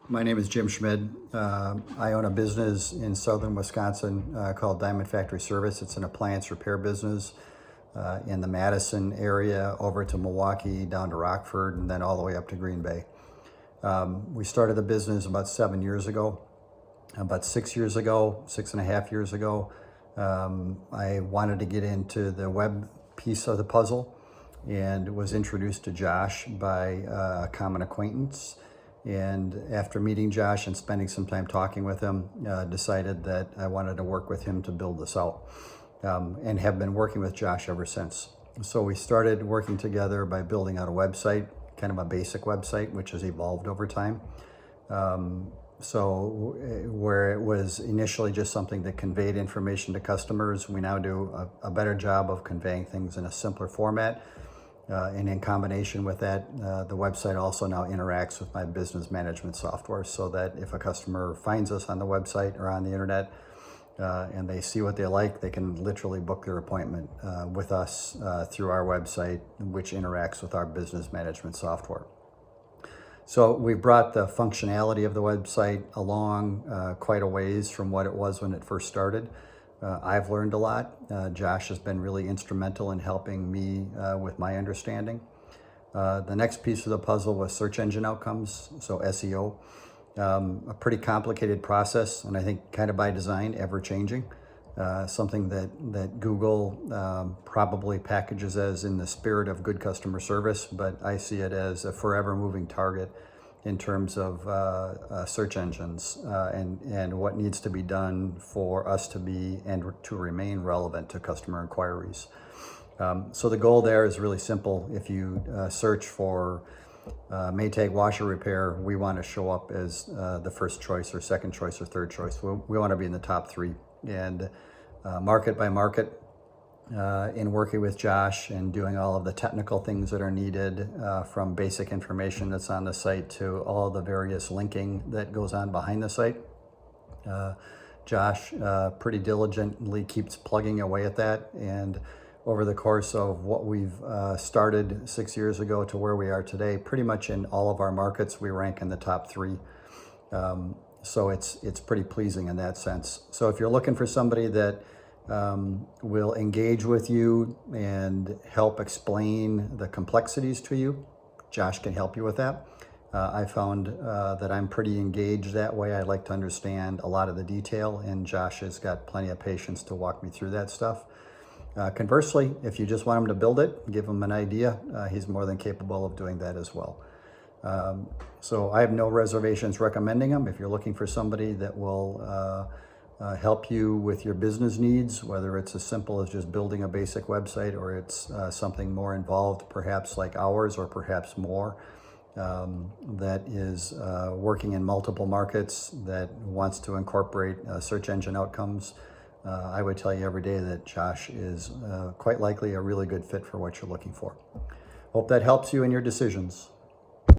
My name is Jim Schmid. I own a business in southern Wisconsin called Diamond Factory Service. It's an appliance repair business in the Madison area over to Milwaukee, down to Rockford, and then all the way up to Green Bay. We started the business about 7 years ago. About 6 years ago, 6.5 years ago, I wanted to get into the web piece of the puzzle and was introduced to Josh by a common acquaintance. And after meeting Josh and spending some time talking with him, decided that I wanted to work with him to build this out, and have been working with Josh ever since. So we started working together by building out a website, kind of a basic website, which has evolved over time. So where it was initially just something that conveyed information to customers, we now do a better job of conveying things in a simpler format. And in combination with that, the website also now interacts with my business management software, so that if a customer finds us on the website or on the internet and they see what they like, they can literally book their appointment with us through our website, which interacts with our business management software. So we brought the functionality of the website along quite a ways from what it was when it first started. I've learned a lot. Josh has been really instrumental in helping me with my understanding. The next piece of the puzzle was search engine outcomes, so SEO. A pretty complicated process, and I think kind of by design, ever-changing. Something that Google probably packages as in the spirit of good customer service, but I see it as a forever moving target in terms of search engines and what needs to be done for us to be and to remain relevant to customer inquiries. So the goal there is really simple. If you search for Maytag washer repair, we want to show up as the first choice or second choice or third choice. We want to be in the top three. And market by market, in working with Josh and doing all of the technical things that are needed, from basic information that's on the site to all the various linking that goes on behind the site. Josh pretty diligently keeps plugging away at that, and over the course of what we've started 6 years ago to where we are today, pretty much in all of our markets, we rank in the top three. So it's pretty pleasing in that sense. So if you're looking for somebody that will engage with you and help explain the complexities to you, Josh can help you with that. I found that I'm pretty engaged that way. I like to understand a lot of the detail, and Josh has got plenty of patience to walk me through that stuff. Conversely, if you just want him to build it, give him an idea, he's more than capable of doing that as well. So I have no reservations recommending him. If you're looking for somebody that will help you with your business needs, whether it's as simple as just building a basic website or it's something more involved, perhaps like ours or perhaps more, that is working in multiple markets, that wants to incorporate search engine outcomes, I would tell you every day that Josh is quite likely a really good fit for what you're looking for. Hope that helps you in your decisions.